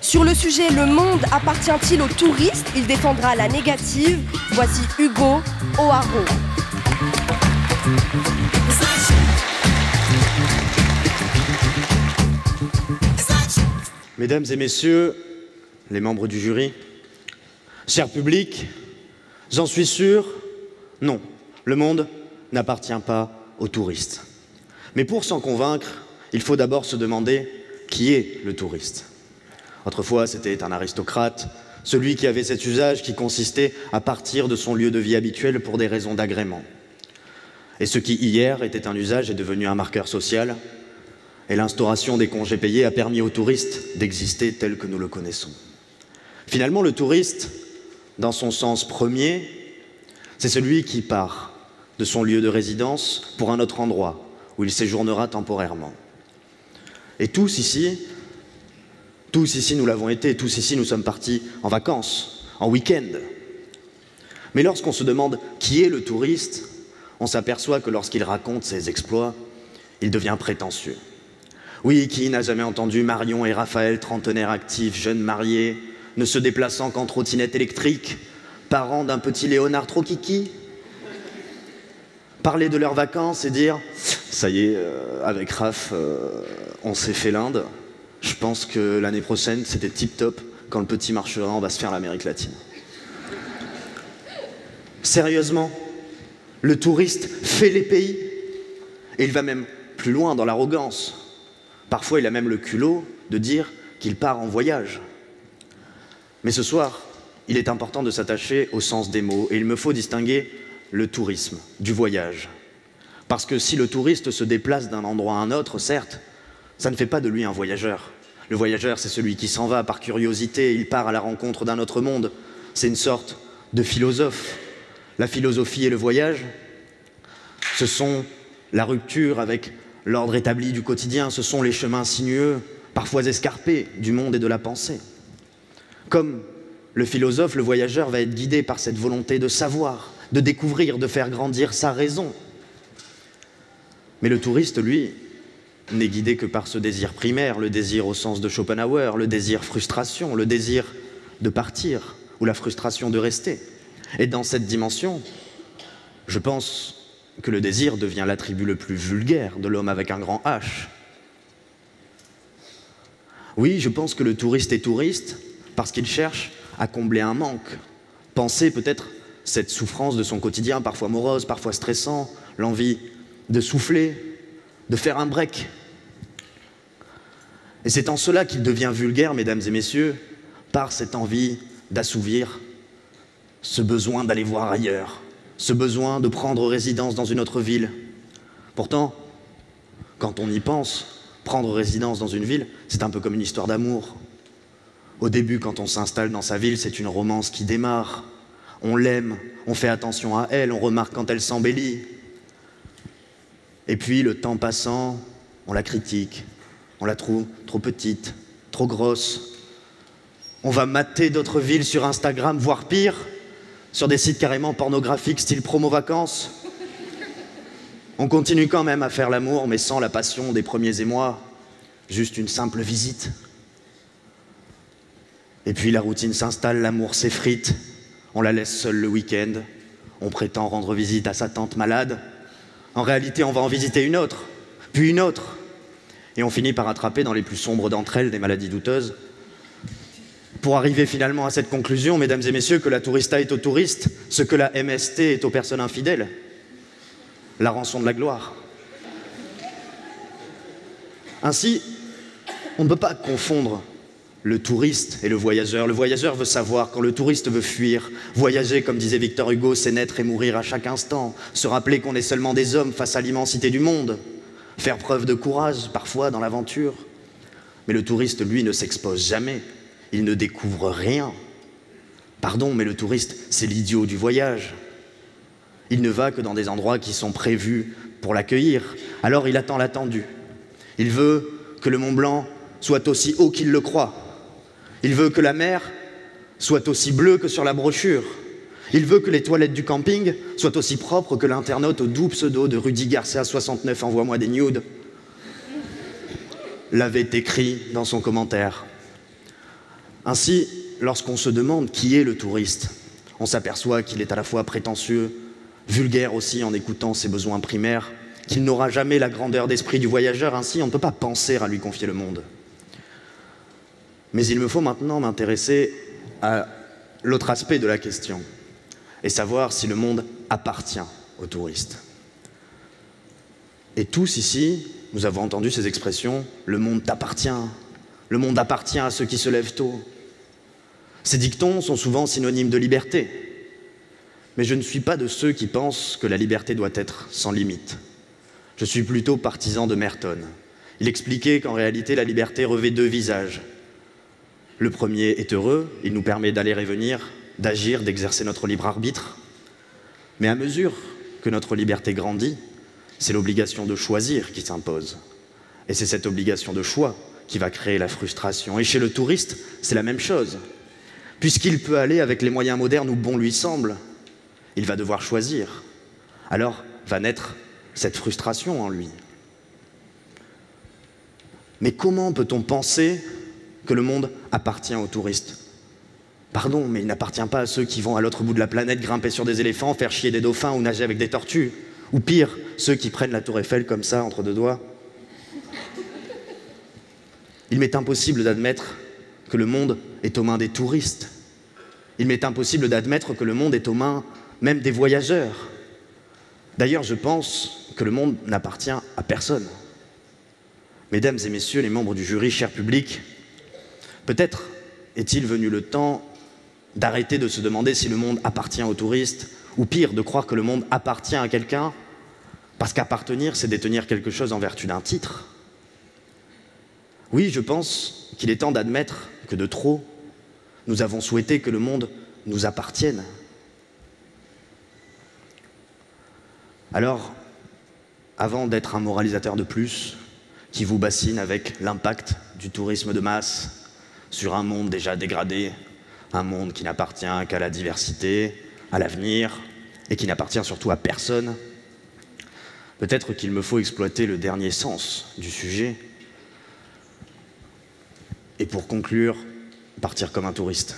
Sur le sujet « Le monde appartient-il aux touristes ?» il défendra la négative. Voici Hugo O'Haraud. Mesdames et messieurs, les membres du jury, cher public, j'en suis sûr, non, le monde n'appartient pas aux touristes. Mais pour s'en convaincre, il faut d'abord se demander qui est le touriste. Autrefois, c'était un aristocrate, celui qui avait cet usage qui consistait à partir de son lieu de vie habituel pour des raisons d'agrément. Et ce qui, hier, était un usage est devenu un marqueur social, et l'instauration des congés payés a permis aux touristes d'exister tel que nous le connaissons. Finalement, le touriste, dans son sens premier, c'est celui qui part de son lieu de résidence pour un autre endroit où il séjournera temporairement. Et tous ici nous l'avons été, tous ici nous sommes partis en vacances, en week-end. Mais lorsqu'on se demande qui est le touriste, on s'aperçoit que lorsqu'il raconte ses exploits, il devient prétentieux. Oui, qui n'a jamais entendu Marion et Raphaël, trentenaires actifs, jeunes mariés, ne se déplaçant qu'en trottinette électrique, parents d'un petit Léonard trop kiki, parler de leurs vacances et dire « ça y est, avec Raph, on s'est fait l'Inde, je pense que l'année prochaine, c'était tip-top, quand le petit marchera, on va se faire l'Amérique latine. » Sérieusement, le touriste fait les pays, et il va même plus loin dans l'arrogance. Parfois, il a même le culot de dire qu'il part en voyage. Mais ce soir, il est important de s'attacher au sens des mots, et il me faut distinguer le tourisme du voyage. Parce que si le touriste se déplace d'un endroit à un autre, certes, ça ne fait pas de lui un voyageur. Le voyageur, c'est celui qui s'en va par curiosité, il part à la rencontre d'un autre monde. C'est une sorte de philosophe. La philosophie et le voyage, ce sont la rupture avec l'ordre établi du quotidien, ce sont les chemins sinueux, parfois escarpés, du monde et de la pensée. Comme le philosophe, le voyageur va être guidé par cette volonté de savoir, de découvrir, de faire grandir sa raison. Mais le touriste, lui, n'est guidé que par ce désir primaire, le désir au sens de Schopenhauer, le désir frustration, le désir de partir, ou la frustration de rester. Et dans cette dimension, je pense que le désir devient l'attribut le plus vulgaire de l'homme avec un grand H. Oui, je pense que le touriste est touriste parce qu'il cherche à combler un manque. Penser peut-être cette souffrance de son quotidien, parfois morose, parfois stressant, l'envie de souffler, de faire un break. Et c'est en cela qu'il devient vulgaire, mesdames et messieurs, par cette envie d'assouvir ce besoin d'aller voir ailleurs, ce besoin de prendre résidence dans une autre ville. Pourtant, quand on y pense, prendre résidence dans une ville, c'est un peu comme une histoire d'amour. Au début, quand on s'installe dans sa ville, c'est une romance qui démarre. On l'aime, on fait attention à elle, on remarque quand elle s'embellit. Et puis, le temps passant, on la critique, on la trouve trop petite, trop grosse. On va mater d'autres villes sur Instagram, voire pire, sur des sites carrément pornographiques, style promo vacances. On continue quand même à faire l'amour, mais sans la passion des premiers émois, juste une simple visite. Et puis la routine s'installe, l'amour s'effrite, on la laisse seule le week-end, on prétend rendre visite à sa tante malade. En réalité, on va en visiter une autre, puis une autre. Et on finit par attraper dans les plus sombres d'entre elles des maladies douteuses, pour arriver finalement à cette conclusion, mesdames et messieurs, que la tourista est aux touristes, ce que la MST est aux personnes infidèles, la rançon de la gloire. Ainsi, on ne peut pas confondre le touriste et le voyageur. Le voyageur veut savoir, quand le touriste veut fuir. Voyager, comme disait Victor Hugo, c'est naître et mourir à chaque instant, se rappeler qu'on est seulement des hommes face à l'immensité du monde, faire preuve de courage, parfois, dans l'aventure. Mais le touriste, lui, ne s'expose jamais. Il ne découvre rien. Pardon, mais le touriste, c'est l'idiot du voyage. Il ne va que dans des endroits qui sont prévus pour l'accueillir. Alors il attend l'attendu. Il veut que le Mont Blanc soit aussi haut qu'il le croit. Il veut que la mer soit aussi bleue que sur la brochure. Il veut que les toilettes du camping soient aussi propres que l'internaute au doux pseudo de Rudy Garcia 69 envoie-moi des nudes l'avait écrit dans son commentaire. Ainsi, lorsqu'on se demande qui est le touriste, on s'aperçoit qu'il est à la fois prétentieux, vulgaire aussi en écoutant ses besoins primaires, qu'il n'aura jamais la grandeur d'esprit du voyageur, ainsi on ne peut pas penser à lui confier le monde. Mais il me faut maintenant m'intéresser à l'autre aspect de la question, et savoir si le monde appartient aux touristes. Et tous ici, nous avons entendu ces expressions, le monde t'appartient, le monde appartient à ceux qui se lèvent tôt. Ces dictons sont souvent synonymes de liberté, mais je ne suis pas de ceux qui pensent que la liberté doit être sans limite. Je suis plutôt partisan de Merton. Il expliquait qu'en réalité, la liberté revêt deux visages. Le premier est heureux, il nous permet d'aller et venir, d'agir, d'exercer notre libre arbitre. Mais à mesure que notre liberté grandit, c'est l'obligation de choisir qui s'impose. Et c'est cette obligation de choix qui va créer la frustration. Et chez le touriste, c'est la même chose. Puisqu'il peut aller avec les moyens modernes où bon lui semble, il va devoir choisir. Alors va naître cette frustration en lui. Mais comment peut-on penser que le monde appartient aux touristes? Pardon, mais il n'appartient pas à ceux qui vont à l'autre bout de la planète grimper sur des éléphants, faire chier des dauphins ou nager avec des tortues. Ou pire, ceux qui prennent la tour Eiffel comme ça, entre deux doigts. Il m'est impossible d'admettre que le monde est aux mains des touristes. Il m'est impossible d'admettre que le monde est aux mains même des voyageurs. D'ailleurs, je pense que le monde n'appartient à personne. Mesdames et messieurs les membres du jury, cher public, peut-être est-il venu le temps d'arrêter de se demander si le monde appartient aux touristes, ou pire, de croire que le monde appartient à quelqu'un, parce qu'appartenir, c'est détenir quelque chose en vertu d'un titre. Oui, je pense qu'il est temps d'admettre que de trop, nous avons souhaité que le monde nous appartienne. Alors, avant d'être un moralisateur de plus, qui vous bassine avec l'impact du tourisme de masse sur un monde déjà dégradé, un monde qui n'appartient qu'à la diversité, à l'avenir, et qui n'appartient surtout à personne, peut-être qu'il me faut exploiter le dernier sens du sujet, et pour conclure, partir comme un touriste.